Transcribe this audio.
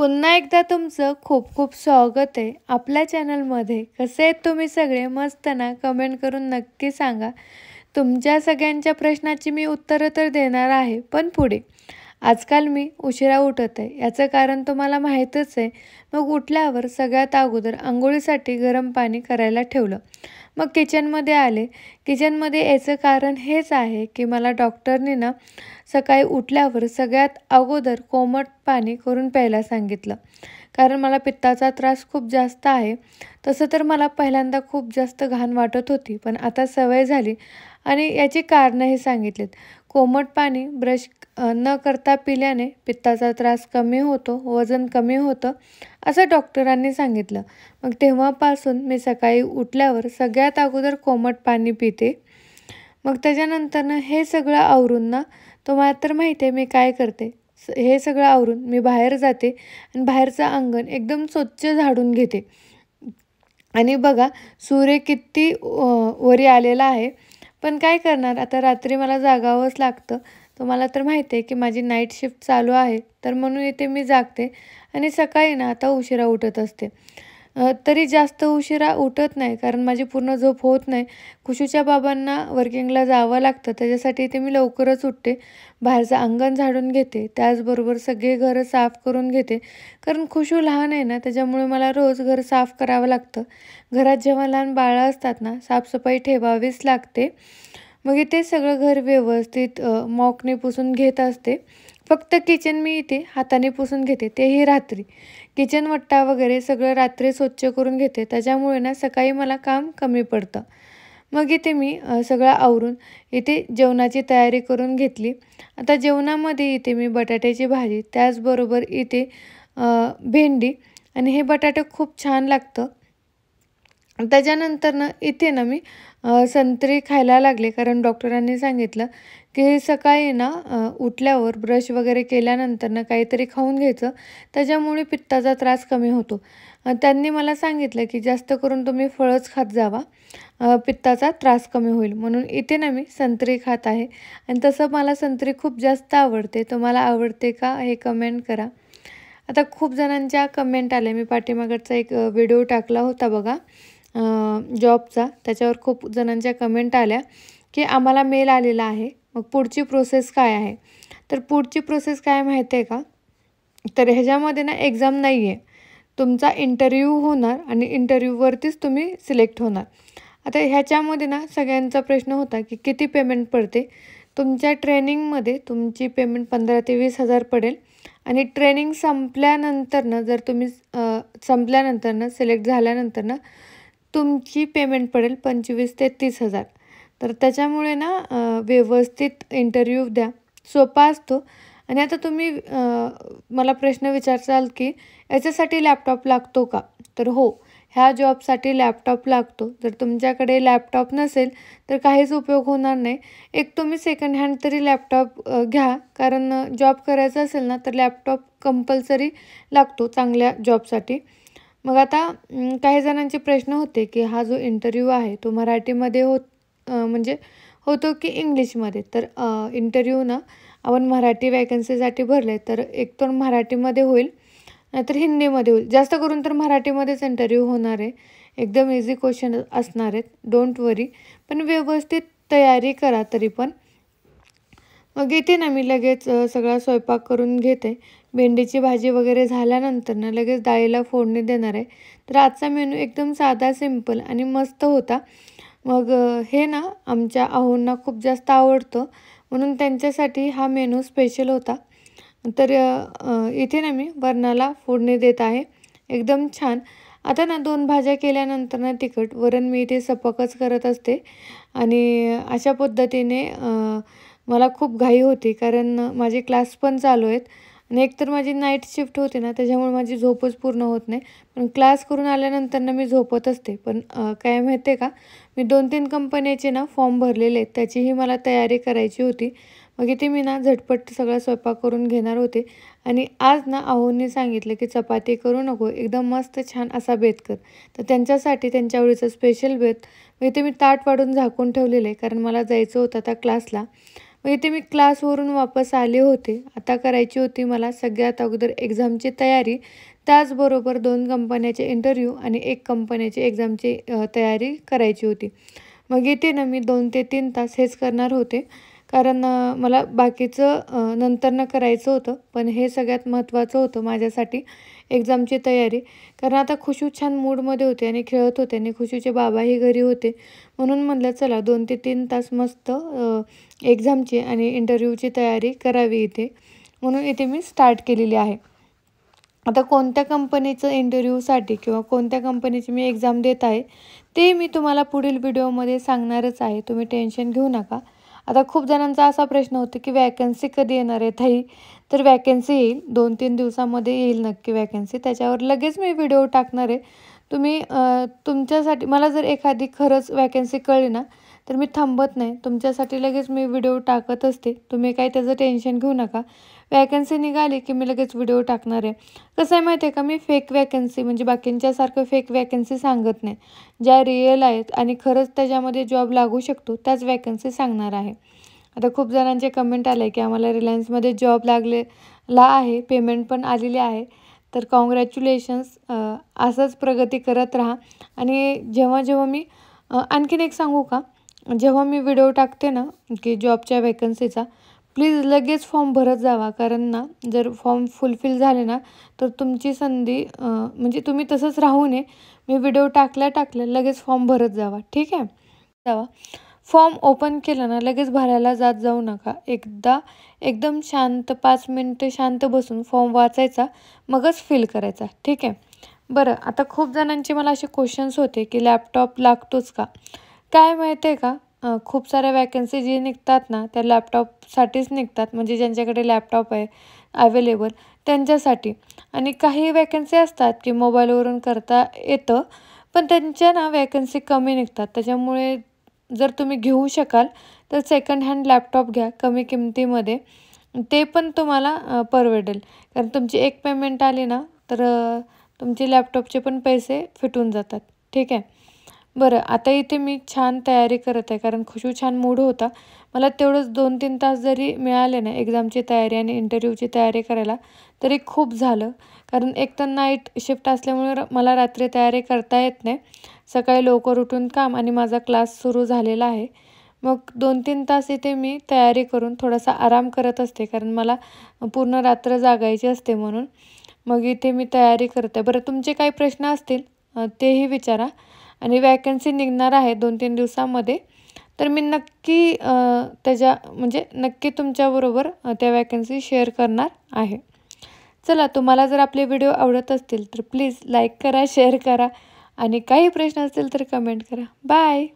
पुन्हा एकदा तुमचं खूप खूप स्वागत आहे आपल्या चॅनलमध्ये. कसे आहेत तुम्ही सगळे? मस्त ना? कमेंट करून नक्की सांगा. तुमच्या सगळ्यांच्या प्रश्नाची मी उत्तरं तर देणार आहे, पण पुढे. आजकाल मी उशिरा उठत आहे, याचं कारण तुम्हाला माहीतच आहे. मग उठल्यावर सगळ्यात अगोदर अंघोळीसाठी गरम पाणी करायला ठेवलं. मग किचनमध्ये आले. किचनमध्ये याचं कारण हेच आहे की मला डॉक्टरने ना सकाळी उठल्यावर सगळ्यात अगोदर कोमट पाणी करून प्यायला सांगितलं. कारण मला पित्ताचा त्रास खूप जास्त आहे. तसं तर मला पहिल्यांदा खूप जास्त घाण वाटत होती, पण आता सवय झाली आणि याची कारणंही सांगितलीत. कोमट पाणी ब्रश न करता पिल्याने पित्ताचा त्रास कमी होतो, वजन कमी होतं, असं डॉक्टरांनी सांगितलं. मग तेव्हापासून मी सकाळी उठल्यावर सगळ्यात अगोदर कोमट पाणी पिते. मग त्याच्यानंतरनं हे सगळं आवरून ना, तुम्हाला तर माहिती आहे मी काय करते. हे सगळं आवरून मी बाहेर जाते आणि बाहेरचं अंगण एकदम स्वच्छ झाडून घेते. आणि बघा सूर्य किती वरी आलेला आहे. पण काय करणार, आता रात्री मला जागावंच लागतं. तुम्हाला तर माहिती आहे की माझी नाईट शिफ्ट चालू आहे, तर म्हणून इथे मी जागते आणि सकाळी ना आता उशिरा उठत असते. तरी जास्त उशिरा उठत नाही, कारण माझी पूर्ण झोप होत नाही. खुशूच्या बाबांना वर्किंगला जावं लागतं, त्याच्यासाठी इथे मी लवकरच उठते. बाहेरचं अंगण झाडून घेते, त्याचबरोबर सगळे घरं साफ करून घेते. कारण खुशू लहान आहे ना, त्याच्यामुळे मला रोज घर साफ करावं लागतं. घरात जेव्हा लहान बाळं असतात ना, साफसफाई ठेवावीच लागते. मग इथे सगळं घर व्यवस्थित मॉपने पुसून घेत असते. फक्त किचन मी इथे हाताने पुसून घेते, तेही रात्री. किचन वट्टा वगैरे सगळं रात्री स्वच्छ करून घेते, त्याच्यामुळे ना सकाळी मला काम कमी पडतं. मग इथे मी सगळं आवरून इथे जेवणाची तयारी करून घेतली. आता जेवणामध्ये इथे मी बटाट्याची भाजी, त्याचबरोबर इथे भेंडी, आणि हे बटाटे खूप छान लागतं. त्याच्यानंतर ना इथे ना मी संत्री खायला लागले, कारण डॉक्टरांनी सांगितलं की सकाळी ना उठल्यावर ब्रश वगैरे केल्यानंतर ना काहीतरी खाऊन घ्यायचं, त्याच्यामुळे पित्ताचा त्रास कमी होतो. त्यांनी मला सांगितलं की जास्त करून तुम्ही फळंच खात जावा, पित्ताचा त्रास कमी होईल. म्हणून इथे ना मी संत्री खात आहे. आणि तसं मला संत्री खूप जास्त आवडते. तुम्हाला आवडते का हे कमेंट करा. आता खूप जणांच्या कमेंट आल्या. मी पाठीमागचा एक व्हिडिओ टाकला होता बघा जॉबचा, त्याच्यावर खूप जणांच्या कमेंट आल्या की आम्हाला मेल आलेला आहे, मग पुढची प्रोसेस काय आहे. तर पुढची प्रोसेस काय माहिती आहे का, तर ह्याच्यामध्ये ना एक्झाम नाही आहे, तुमचा इंटरव्ह्यू होणार आणि इंटरव्ह्यूवरतीच तुम्ही सिलेक्ट होणार. आता ह्याच्यामध्ये ना सगळ्यांचा प्रश्न होता की किती पेमेंट पडते. तुमच्या ट्रेनिंगमध्ये तुमची पेमेंट 15,000 ते 20,000 पडेल. आणि ट्रेनिंग संपल्यानंतरनं जर तुम्ही संपल्यानंतरनं सिलेक्ट झाल्यानंतरनं तुमची पेमेंट पडेल 25,000 ते 30,000. तर त्याच्यामुळे ना व्यवस्थित इंटरव्ह्यू द्या, सोपा असतो. आणि आता तुम्ही मला प्रश्न विचारसाल की याच्यासाठी लॅपटॉप लागतो का, तर हो, ह्या जॉबसाठी लॅपटॉप लागतो. जर तुमच्याकडे लॅपटॉप नसेल तर काहीच उपयोग होणार नाही. एक तुम्ही सेकंड हँड तरी लॅपटॉप घ्या, कारण जॉब करायचा असेल ना तर लॅपटॉप कंपल्सरी लागतो चांगल्या जॉबसाठी. मग आता काही जणांचे प्रश्न होते की हा जो इंटरव्ह्यू आहे तो मराठीमध्ये म्हणजे होतो की इंग्लिशमध्ये. तर इंटरव्ह्यू ना आपण मराठी वॅकन्सीसाठी भरले तर एक तर मराठीमध्ये होईल, नाहीतर हिंदीमध्ये होईल. जास्त करून तर मराठीमध्येच इंटरव्ह्यू होणार आहे. एकदम इझी क्वेश्चन असणार आहेत, डोंट वरी. पण व्यवस्थित तयारी करा तरी पण. मग इथे ना मी लगेच सगळा स्वयंपाक करून घेते. भेंडीची भाजी वगैरे झाल्यानंतर ना लगेच डाळीला फोडणी देणार आहे. तर आजचा मेनू एकदम साधा, सिंपल आणि मस्त होता. मग हे ना आमच्या आहोंना खूप जास्त आवडतं, म्हणून त्यांच्यासाठी हा मेनू स्पेशल होता. तर इथे ना मी वरणाला फोडणी देत आहे, एकदम छान. आता ना 2 भाज्या केल्यानंतर ना तिखट वरण मी इथे सपकच करत असते. आणि अशा पद्धतीने मला खूप घाई होती, कारण माझे क्लास पण चालू आहेत आणि एकतर माझी नाईट शिफ्ट होते ना, त्याच्यामुळे माझी झोपच पूर्ण होत नाही. पण क्लास करून आल्यानंतर ना मी झोपत असते. पण काय माहिती आहे का, मी 2-3 कंपन्याचे ना फॉर्म भरलेले आहेत, त्याचीही मला तयारी करायची होती. मग इथे मी ना झटपट सगळा स्वयंपाक करून घेणार होते. आणि आज ना आहोंनी सांगितलं की चपाती करू नको, एकदम मस्त छान असा बेत कर. तर त्यांच्यासाठी त्यांच्या आवडीचं स्पेशल बेत मग इथे मी ताट वाढून झाकून ठेवलेलं आहे, कारण मला जायचं होतं आता क्लासला. मग इथे मी क्लासवरून वापस आले होते. आता करायची होती मला सगळ्यात अगोदर एक्झामची तयारी. त्याचबरोबर 2 कंपन्याचे इंटरव्ह्यू आणि 1 कंपन्याची एक्झामची तयारी करायची होती. मग इथे ना मी 2 ते 3 तास हेच करणार होते. कारण मला बाकीचं नंतरनं करायचं होतं. पण हे सगळ्यात महत्त्वाचं होतं माझ्यासाठी एक्झामची तयारी. कारण आता खुशू छान मूडमध्ये होते आणि खेळत होते आणि खुशूचे बाबाही घरी होते. म्हणून म्हटलं चला 2 ते 3 तास मस्त एक्झामची आणि इंटरव्ह्यूची तयारी करावी इथे. म्हणून इथे मी स्टार्ट केलेली आहे. आता कोणत्या कंपनीचं इंटरव्ह्यूसाठी किंवा कोणत्या कंपनीची मी एक्झाम देत आहे, ते मी तुम्हाला पुढील व्हिडिओमध्ये सांगणारच आहे. तुम्ही टेन्शन घेऊ नका. आता खूप जणांचा असा प्रश्न होतो, की वॅकन्सी कधी येणार आहे ताई? तर वॅकन्सी येईल. 2-3 दिवसामध्ये येईल नक्की वॅकन्सी. त्याच्यावर लगेच मी व्हिडिओ टाकणार आहे. तुम्ही तुमच्यासाठी मला जर एखादी खरंच वॅकन्सी कळली ना, तर मी थांबत नाही. तुमच्यासाठी लगेच मी व्हिडिओ टाकत असते. तुम्ही काही त्याचं टेन्शन घेऊ नका. वॅकन्सी निघाली की मी लगेच व्हिडिओ टाकणार आहे. कसं आहे माहिती आहे का, मी फेक वॅकन्सी म्हणजे बाकींच्यासारखं फेक वॅकन्सी सांगत नाही. ज्या रिअल आहेत आणि खरंच त्याच्यामध्ये जॉब लागू शकतो त्याच वॅकन्सी सांगणार आहे. आता खूप जणांचे कमेंट आले की आम्हाला रिलायन्समध्ये जॉब लागलेला आहे, पेमेंट पण आलेली आहे. तर कॉन्ग्रॅच्युलेशन्स. असंच प्रगती करत राहा. आणि जेव्हा मी आणखीन एक सांगू का? जेव्हा मी व्हिडिओ टाकते ना की जॉबच्या वॅकन्सीचा, प्लीज लगेच फॉर्म भरत जावा. कारण ना जर फॉर्म फुलफिल झाले ना तर तुमची संधी म्हणजे तुम्ही तसंच राहू नये. मी व्हिडिओ टाकल्या लगेच फॉर्म भरत जावा. ठीक आहे? जावा. फॉर्म ओपन केलं ना लगेच भरायला जाऊ नका. एकदा एकदम शांत 5 मिनिटं शांत बसून फॉर्म वाचायचा, मगच फिल करायचा. ठीक आहे? बरं, आता खूप जणांचे मला असे क्वेश्चन्स होते की लॅपटॉप लागतोच का? काय माहिती आहे का? खूप साऱ्या वॅकन्सी जे निघतात ना त्या लॅपटॉपसाठीच निघतात. म्हणजे ज्यांच्याकडे लॅपटॉप आहे अवेलेबल त्यांच्यासाठी. आणि काही वॅकन्सी असतात की मोबाईलवरून करता येतं, पण त्यांच्या ना वॅकन्सी कमी निघतात. त्याच्यामुळे जर तुम्ही घेऊ शकाल तर सेकंड हँड लॅपटॉप घ्या कमी किमतीमध्ये. ते पण तुम्हाला परवडेल. कारण तुमची एक पेमेंट आली ना तर तुमचे लॅपटॉपचे पण पैसे फिटून जातात. ठीक आहे? बरं, आता इथे मी छान तयारी करत आहे. कारण खुशू छान मूड होता. मला तेवढंच 2-3 तास जरी मिळाले ना एक्झामची तयारी आणि इंटरव्ह्यूची तयारी करायला, तरी खूप झालं. कारण एक तर नाईट शिफ्ट असल्यामुळे मला रात्री तयारी करता येत नाही. सकाळी लवकर उठून काम आणि माझा क्लास सुरू झालेला आहे. मग 2-3 तास इथे मी तयारी करून थोडासा आराम करत असते. कारण मला पूर्ण रात्र जागायची असते म्हणून. मग इथे मी तयारी करते. बरं, तुमचे काही प्रश्न असतील तेही विचारा. आणि वॅकन्सी निघणार आहे 2-3 दिवसामध्ये. तर मी नक्की म्हणजे नक्की तुमच्याबरोबर त्या वॅकन्सी शेअर करणार आहे. चला, तुम्हाला जर आपले व्हिडिओ आवडत असतील तर प्लीज लाईक करा, शेअर करा आणि काही प्रश्न असतील तर कमेंट करा. बाय.